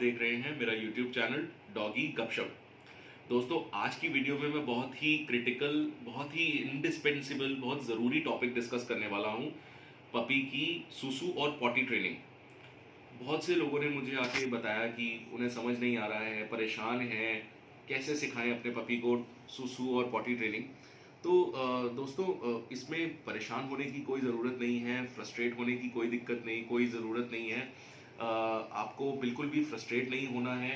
देख रहे हैं मेरा YouTube चैनल डॉगी गपशप। दोस्तों, आज की वीडियो में मैं बहुत ही क्रिटिकल, बहुत ही इंडिस्पेंसिबल, बहुत ज़रूरी टॉपिक डिस्कस करने वाला हूँ। पपी की सुसु और पॉटी ट्रेनिंग। बहुत से लोगों ने मुझे आके बताया कि उन्हें समझ नहीं आ रहा है, परेशान हैं, कैसे सिखाएं अपने पपी को सुसु और पॉटी ट्रेनिंग। तो दोस्तों, इसमें परेशान होने की कोई ज़रूरत नहीं है, फ्रस्ट्रेट होने की कोई दिक्कत नहीं, कोई ज़रूरत नहीं है। आपको बिल्कुल भी फ्रस्ट्रेट नहीं होना है।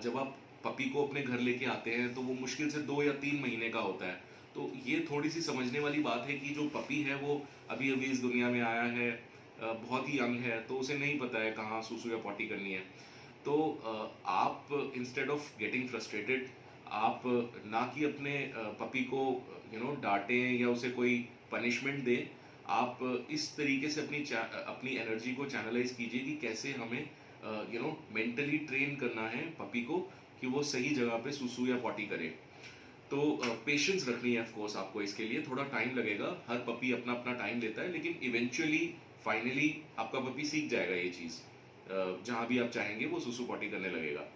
जब आप पपी को अपने घर लेके आते हैं तो वो मुश्किल से 2 या 3 महीने का होता है। तो ये थोड़ी सी समझने वाली बात है कि जो पपी है वो अभी अभी इस दुनिया में आया है, बहुत ही यंग है, तो उसे नहीं पता है कहाँ सुसु या पॉटी करनी है। तो आप इंस्टेड ऑफ गेटिंग फ्रस्ट्रेटेड, आप ना कि अपने पपी को डांटें या उसे कोई पनिशमेंट दें। आप इस तरीके से अपनी एनर्जी को चैनलाइज कीजिए कि कैसे हमें मेंटली ट्रेन करना है पपी को कि वो सही जगह पे सुसु या पॉटी करे। तो पेशेंस रखनी है। ऑफ कोर्स आपको इसके लिए थोड़ा टाइम लगेगा, हर पपी अपना अपना टाइम लेता है, लेकिन इवेंचुअली फाइनली आपका पपी सीख जाएगा ये चीज़। जहाँ भी आप चाहेंगे वो सुसु पॉटी करने लगेगा।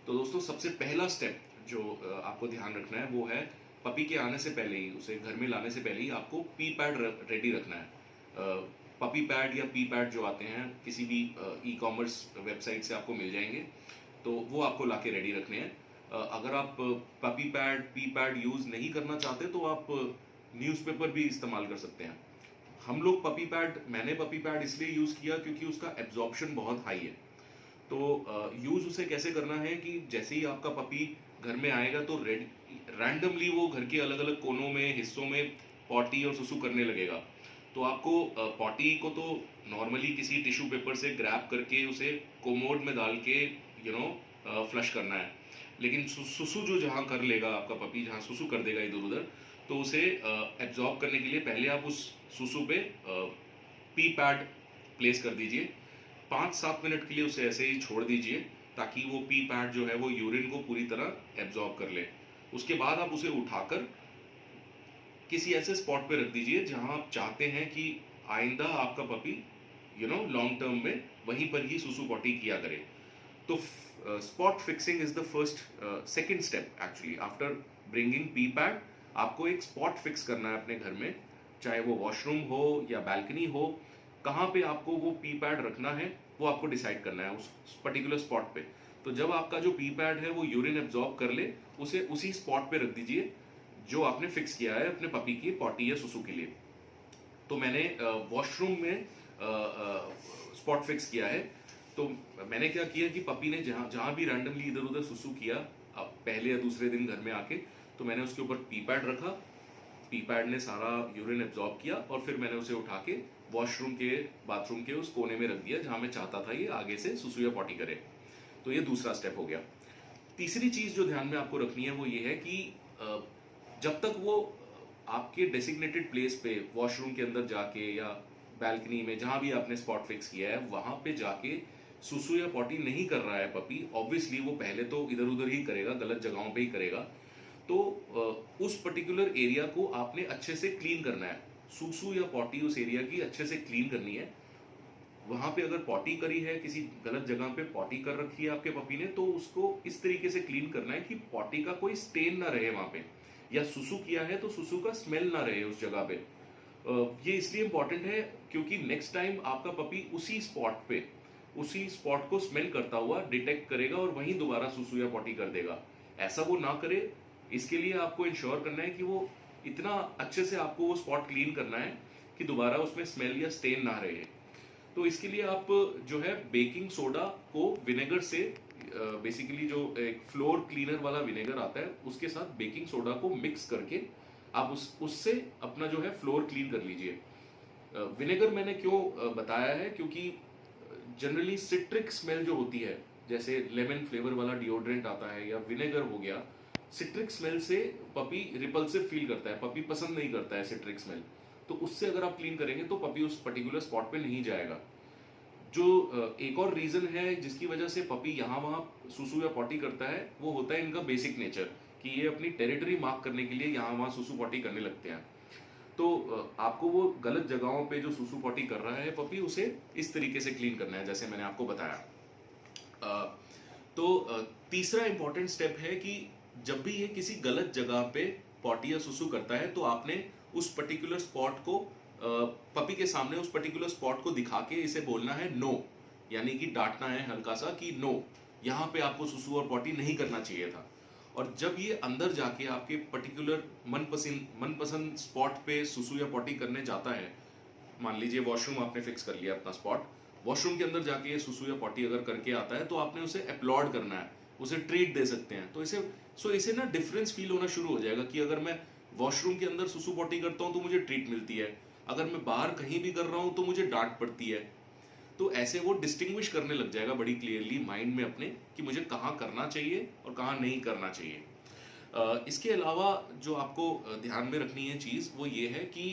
तो दोस्तों, सबसे पहला स्टेप जो आपको ध्यान रखना है वो है पपी के आने से पहले ही, उसे घर में लाने से पहले ही आपको पी पैड रेडी रखना है। पपी पैड या पी पैड जो आते हैं किसी भी ई कॉमर्स वेबसाइट से आपको मिल जाएंगे, तो वो आपको लाके रेडी रखने हैं। अगर आप puppy pad P pad use नहीं करना चाहते तो आप न्यूज़पेपर भी इस्तेमाल कर सकते हैं। मैंने पपी पैड इसलिए यूज़ किया क्योंकि उसका एब्जॉर्प्शन बहुत हाई है। तो यूज उसे कैसे करना है कि जैसे ही आपका पपी घर में आएगा तो रैंडमली वो घर के अलग अलग कोनों में, हिस्सों में पॉटी और सुसु करने लगेगा। तो आपको पॉटी को तो नॉर्मली किसी टिश्यू पेपर से ग्रैब करके उसे कोमोड में डाल के फ्लश करना है। लेकिन सुसु जो जहाँ कर लेगा आपका पपी, जहाँ सुसु कर देगा इधर उधर, तो उसे एब्जॉर्ब करने के लिए पहले आप उस सुसु पे पी पैड प्लेस कर दीजिए। 5-7 मिनट के लिए उसे ऐसे ही छोड़ दीजिए ताकि वो पी पैड जो है वो यूरिन को पूरी तरह एब्जॉर्ब कर ले। उसके बाद आप उसे उठाकर किसी ऐसे स्पॉट पे रख दीजिए जहां आप चाहते हैं कि आइंदा आपका पपी लॉन्ग टर्म में वहीं पर ही सुसु पॉटी किया करे। तो spot fixing is the first second step actually after bringing P pad. आपको एक स्पॉट फिक्स करना है अपने घर में, चाहे वो वॉशरूम हो या बैल्कनी हो, कहाँ पे आपको वो पी पैड रखना है वो आपको डिसाइड करना है उस पर्टिकुलर स्पॉट पे। तो जब आपका जो पी पैड है वो यूरिन एब्जॉर्ब कर ले, उसे उसी स्पॉट पे रख दीजिए जो आपने फिक्स किया है अपने पपी की पॉटी या सुसु के लिए। तो मैंने वॉशरूम में स्पॉट फिक्स किया है। तो मैंने क्या किया कि पपी ने जहाँ जहाँ भी रैंडमली इधर उधर सुसु किया, अब पहले या दूसरे दिन घर में आके, तो मैंने उसके ऊपर पी पैड रखा। पी पैड ने सारा यूरिन एब्जॉर्ब किया और फिर मैंने उसे उठा के वॉशरूम के, बाथरूम के उस कोने में रख दिया जहां मैं चाहता था ये आगे से सुसु या पॉटी करे। तो ये दूसरा स्टेप हो गया। तीसरी चीज जो ध्यान में आपको रखनी है वो ये है कि जब तक वो आपके डेसिग्नेटेड प्लेस पे, वॉशरूम के अंदर जाके या बैल्कनी में, जहां भी आपने स्पॉट फिक्स किया है वहां पे जाके सुसु या पॉटी नहीं कर रहा है पपी, ऑब्वियसली वो पहले तो इधर उधर ही करेगा, गलत जगहों पे ही करेगा। तो उस पर्टिकुलर एरिया को आपने अच्छे से क्लीन करना है। सुसु या पॉटी उस एरिया की अच्छे से क्लीन करनी है। वहां पे अगर पॉटी करी है, किसी गलत जगह पे पॉटी कर रखी है आपके पपी ने, तो उसको इस तरीके से क्लीन करना है कि पॉटी का कोई स्टेन ना रहे वहां पे, या सुसु किया है तो सुसु का स्मेल ना रहे उस जगह पे। ये इसलिए इंपॉर्टेंट है क्योंकि नेक्स्ट टाइम आपका पपी उसी स्पॉट पे, उसी स्पॉट को स्मेल करता हुआ डिटेक्ट करेगा और वहीं दोबारा सुसु या पॉटी कर देगा। ऐसा वो ना करे, इसके लिए आपको इंश्योर करना है कि वो इतना अच्छे से आपको वो स्पॉट क्लीन करना है कि दोबारा उसमें स्मेल या स्टेन ना रहे। तो इसके लिए आप जो है बेकिंग सोडा को विनेगर से, बेसिकली जो एक फ्लोर क्लीनर वाला विनेगर आता है उसके साथ बेकिंग सोडा को मिक्स करके आप उससे अपना जो है फ्लोर क्लीन कर लीजिए। विनेगर मैंने क्यों बताया है, क्योंकि जनरली सिट्रिक स्मेल जो होती है, जैसे लेमन फ्लेवर वाला डिओड्रेंट आता है या विनेगर हो गया, सिट्रिक स्मेल से पपी रिपल्सिव फील करता है, पपी पसंद नहीं करता है सिट्रिक स्मेल। तो उससे अगर आप क्लीन करेंगे तो पपी उस पर्टिकुलर स्पॉट पे नहीं जाएगा। जो एक और रीजन है जिसकी वजह से पपी यहाँ वहां सुसु या पॉटी करता है, वो होता है इनका बेसिक नेचर कि ये अपनी टेरिटरी मार्क करने के लिए यहाँ वहां सुसु पॉटी करने लगते हैं। तो आपको वो गलत जगहों पे जो सुसु पॉटी कर रहा है पपी, उसे इस तरीके से क्लीन करना है जैसे मैंने आपको बताया। तो तीसरा इंपॉर्टेंट स्टेप है कि जब भी ये किसी गलत जगह पे पॉटी या सुसु करता है तो आपने उस पर्टिकुलर स्पॉट को पपी के सामने उस पर्टिकुलर स्पॉट को दिखा के इसे बोलना है नो, यानी कि डांटना है हल्का सा कि नो, यहाँ पे आपको सुसु और पॉटी नहीं करना चाहिए था। और जब ये अंदर जाके आपके पर्टिकुलर मनपसंद स्पॉट पे सुसु या पॉटी करने जाता है, मान लीजिए वॉशरूम आपने फिक्स कर लिया अपना स्पॉट, वॉशरूम के अंदर जाके ये सुसु या पॉटी अगर करके आता है तो आपने उसे अपलॉड करना है, उसे ट्रीट दे सकते हैं। तो इसे ना डिफरेंस फील होना शुरू हो जाएगा कि अगर मैं वॉशरूम के अंदर सुसु पॉटी करता हूं तो मुझे ट्रीट मिलती है, अगर मैं बाहर कहीं भी कर रहा हूं तो मुझे डांट पड़ती है। तो ऐसे वो डिस्टिंग्विश करने लग जाएगा बड़ी क्लियरली माइंड में अपने कि मुझे कहाँ करना चाहिए और कहाँ नहीं करना चाहिए। इसके अलावा जो आपको ध्यान में रखनी है चीज वो ये है कि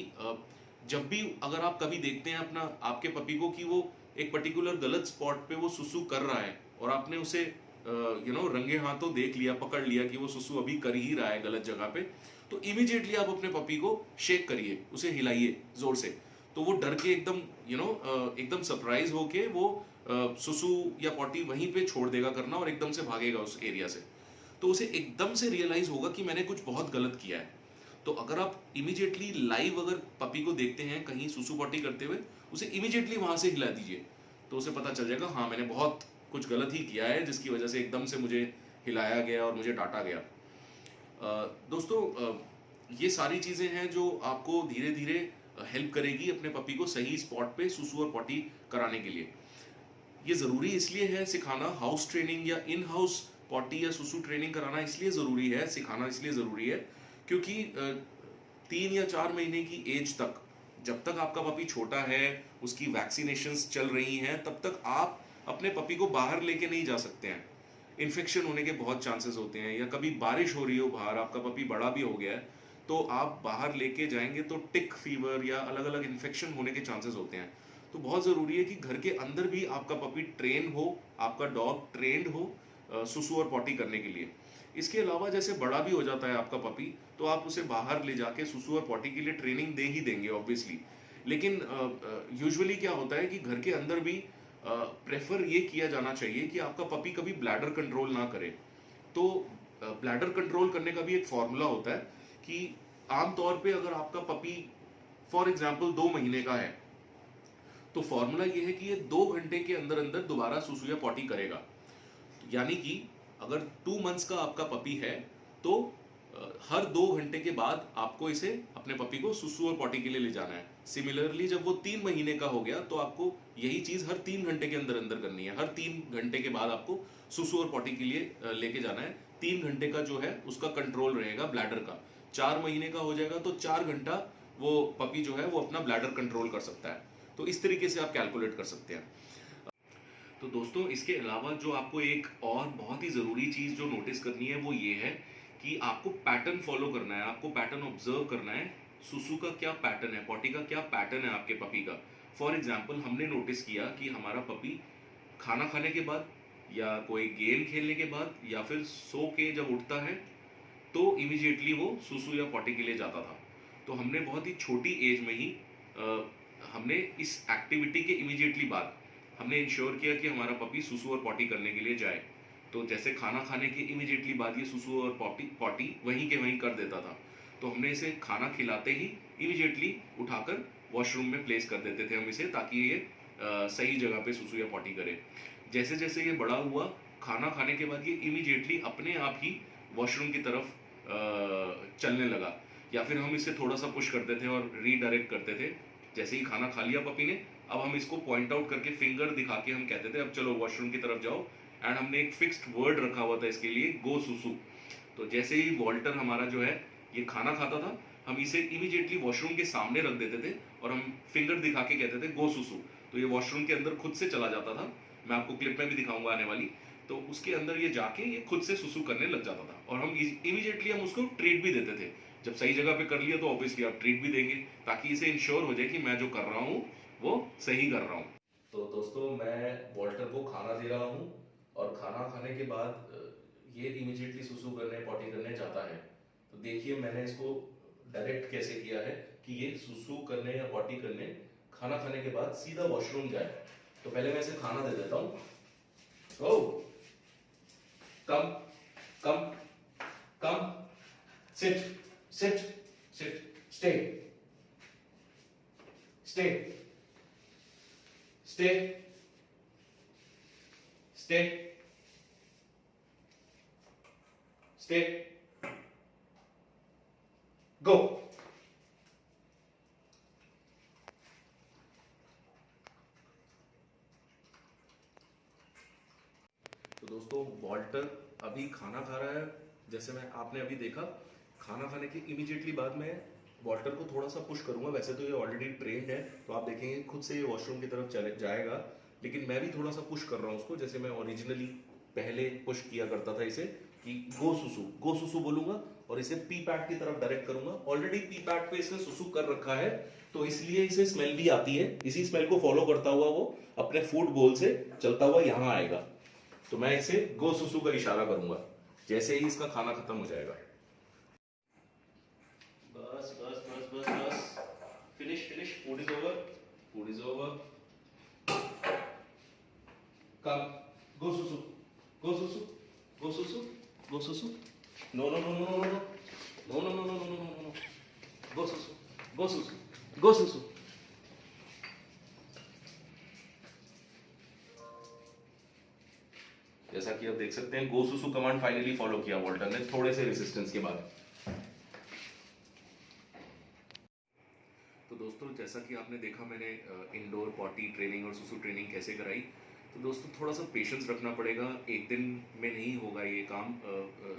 जब भी अगर आप कभी देखते हैं अपना आपके पपी को कि वो एक पर्टिकुलर गलत स्पॉट पे वो सुसु कर रहा है और आपने उसे रंगे हाथों देख लिया, पकड़ लिया कि वो सुसु अभी कर ही रहा है गलत जगह पे, तो इमीडिएटली आप अपने पपी को शेक करिए, उसे हिलाइए जोर से। तो वो डर के एकदम एकदम सरप्राइज होके वो सुसु या पॉटी वहीं पे छोड़ देगा करना और एकदम से भागेगा उस एरिया से। तो उसे एकदम से रियलाइज होगा कि मैंने कुछ बहुत गलत किया है। तो अगर आप इमीडिएटली लाइव अगर पपी को देखते हैं कहीं सुसु पॉटी करते हुए, उसे इमीडिएटली वहां से हिला दीजिए, तो उसे पता चल जाएगा हाँ मैंने बहुत कुछ गलत ही किया है जिसकी वजह से एकदम से मुझे हिलाया गया और मुझे डांटा गया। दोस्तों ये सारी चीजें हैं जो आपको धीरे धीरे हेल्प करेगी अपने पपी को सही स्पॉट पे सुसु और पॉटी कराने के लिए। ये जरूरी इसलिए है सिखाना, हाउस ट्रेनिंग या इन हाउस पॉटी या सुसु ट्रेनिंग कराना इसलिए जरूरी है, सिखाना इसलिए जरूरी है क्योंकि 3 या 4 महीने की एज तक, जब तक आपका पपी छोटा है, उसकी वैक्सीनेशंस चल रही हैं, तब तक आप अपने पपी को बाहर लेके नहीं जा सकते हैं। इन्फेक्शन होने के बहुत चांसेस होते हैं, या कभी बारिश हो रही हो बाहर, आपका पपी बड़ा भी हो गया है तो आप बाहर लेके जाएंगे तो टिक फीवर या अलग अलग इन्फेक्शन होने के चांसेस होते हैं। तो बहुत ज़रूरी है कि घर के अंदर भी आपका पपी ट्रेन हो, आपका डॉग ट्रेंड हो सुसु और पॉटी करने के लिए। इसके अलावा जैसे बड़ा भी हो जाता है आपका पपी तो आप उसे बाहर ले जाके सुसु और पॉटी के लिए ट्रेनिंग दे ही देंगे ऑब्वियसली। लेकिन यूजुअली क्या होता है कि घर के अंदर भी प्रेफर ये किया जाना चाहिए कि आपका पपी कभी ब्लैडर कंट्रोल ना करे। तो ब्लैडर कंट्रोल करने का भी एक फॉर्मूला होता है कि आमतौर पे अगर आपका पपी फॉर एग्जाम्पल 2 महीने का है तो फॉर्मूला ये है कि ये 2 घंटे के अंदर अंदर दोबारा सुसु या पॉटी करेगा। यानी कि अगर 2 मंथ्स का आपका पपी है तो हर 2 घंटे के बाद आपको इसे अपने पपी को सुसु और पॉटी के लिए ले जाना है। सिमिलरली जब वो 3 महीने का हो गया तो आपको यही चीज हर 3 घंटे के अंदर अंदर करनी है। हर 3 घंटे के बाद आपको सुसु और पॉटी के लिए लेके जाना है। 3 घंटे का जो है उसका कंट्रोल रहेगा ब्लैडर का। 4 महीने का हो जाएगा तो 4 घंटा वो पपी जो है वो अपना ब्लैडर कंट्रोल कर सकता है। तो इस तरीके से आप कैलकुलेट कर सकते हैं। तो दोस्तों इसके अलावा जो आपको एक और बहुत ही ज़रूरी चीज़ जो नोटिस करनी है वो ये है कि आपको पैटर्न फॉलो करना है, आपको पैटर्न ऑब्जर्व करना है। सुसु का क्या पैटर्न है, पॉटी का क्या पैटर्न है आपके पपी का। फॉर एग्जाम्पल हमने नोटिस किया कि हमारा पपी खाना खाने के बाद या कोई गेम खेलने के बाद या फिर सो के जब उठता है तो इमीडिएटली वो सुसु या पॉटी के लिए जाता था। तो हमने बहुत ही छोटी एज में ही हमने इस एक्टिविटी के इमीडिएटली बाद हमने इंश्योर किया कि हमारा पपी सुसु और पॉटी करने के लिए जाए। तो जैसे खाना खाने के इमीडिएटली बाद ये सुसु और पॉटी वहीं के वहीं कर देता था। तो हमने इसे खाना खिलाते ही इमीडिएटली उठाकर वॉशरूम में प्लेस कर देते थे हम इसे, ताकि ये सही जगह पे सुसु या पॉटी करे। जैसे जैसे ये बड़ा हुआ, खाना खाने के बाद ये इमीडिएटली अपने आप ही वॉशरूम की तरफ चलने लगा, या फिर हम इसे थोड़ा सा पुश करते थे और रीडायरेक्ट करते थे। जैसे ही खाना खा लिया पपी ने, अब हम इसको पॉइंट आउट करके फिंगर दिखा के हम कहते थे अब चलो वॉशरूम की तरफ जाओ। एंड हमने एक फिक्स्ड वर्ड रखा हुआ था इसके लिए, गो सुसु। तो जैसे ही वॉल्टर हमारा जो है ये खाना खाता था, हम इसे इमीडिएटली वॉशरूम के सामने रख देते थे और हम फिंगर दिखा के कहते थे गो सुसु। तो ये वॉशरूम के अंदर खुद से चला जाता था। मैं आपको क्लिप में भी दिखाऊंगा आने वाली। तो उसके अंदर ये जाके ये खुद से सुसु करने लग जाता था और हम इमीडिएटली हम उसको ट्रीट भी देते थे। जब सही जगह पे कर लिया तो ऑब्वियसली आप ट्रीट भी देंगे, ताकि इसे इंश्योर हो जाए कि मैं जो कर रहा हूँ वो सही कर रहा हूँ। तो दोस्तों मैं वॉल्टर को खाना दे रहा हूँ और खाना खाने के बाद ये इमीडिएटली सुसु करने पॉटी करने जाता है। तो देखिए मैंने इसको डायरेक्ट कैसे किया है कि ये सुसु करने या पॉटी करने खाना खाने के बाद सीधा वॉशरूम जाए। तो पहले मैं इसे खाना दे देता हूँ। ओ come, come, come, sit, sit, sit, stay, stay, stay, stay, stay, go. तो दोस्तों वॉल्टर अभी खाना खा रहा है। जैसे मैं आपने अभी देखा, खाना खाने के इमीडिएटली बाद में वॉल्टर को थोड़ा सा पुश करूंगा। वैसे तो ये ऑलरेडी ट्रेंड है, तो आप देखेंगे खुद से ये वॉशरूम की तरफ चले जाएगा, लेकिन मैं भी थोड़ा सा पुश कर रहा हूँ उसको। जैसे मैं ओरिजिनली पहले पुश किया करता था इसे कि गो सुसु बोलूंगा और इसे पी पैड की तरफ डायरेक्ट करूंगा। ऑलरेडी पी पैड पे इसने सुसु कर रखा है, तो इसलिए इसे स्मेल भी आती है। इसी स्मेल को फॉलो करता हुआ वो अपने फूड बोल से चलता हुआ यहाँ आएगा। तो मैं इसे गो सुसु का इशारा करूंगा जैसे ही इसका खाना खत्म हो जाएगा। बस बस बस बस बस, finish finish, food is over, food is over. Come, go सुसु, गो सुसु, गो सुसु, गो सुसु। No no no no no no no no no no no no no no, go सुसु, गो सुसु, गो सुसु। जैसा कि आप देख सकते हैं गो सुसु कमांड फाइनली फॉलो किया वॉल्टर ने थोड़े से रेजिस्टेंस के बाद। तो दोस्तों जैसा कि आपने देखा, मैंने इंडोर पॉटी ट्रेनिंग और सुसु ट्रेनिंग कैसे कराई। तो दोस्तों थोड़ा सा पेशेंस रखना पड़ेगा, एक दिन में नहीं होगा ये काम।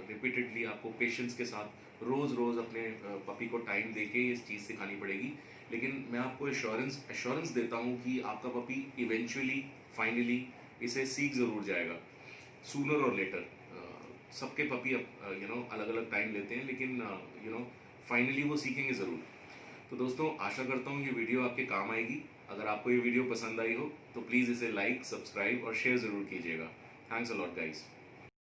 रिपीटेडली आपको पेशेंस के साथ रोज रोज अपने पपी को टाइम देके इस चीज़ सिखानी पड़ेगी। लेकिन मैं आपको एश्योरेंस देता हूँ कि आपका पपी इवेंचुअली फाइनली इसे सीख जरूर जाएगा, सूनर और लेटर। सबके पपी अलग अलग टाइम लेते हैं, लेकिन फाइनली वो सीखेंगे ज़रूर। तो दोस्तों आशा करता हूँ ये वीडियो आपके काम आएगी। अगर आपको ये वीडियो पसंद आई हो तो प्लीज़ इसे लाइक, सब्सक्राइब और शेयर ज़रूर कीजिएगा। Thanks a lot guys.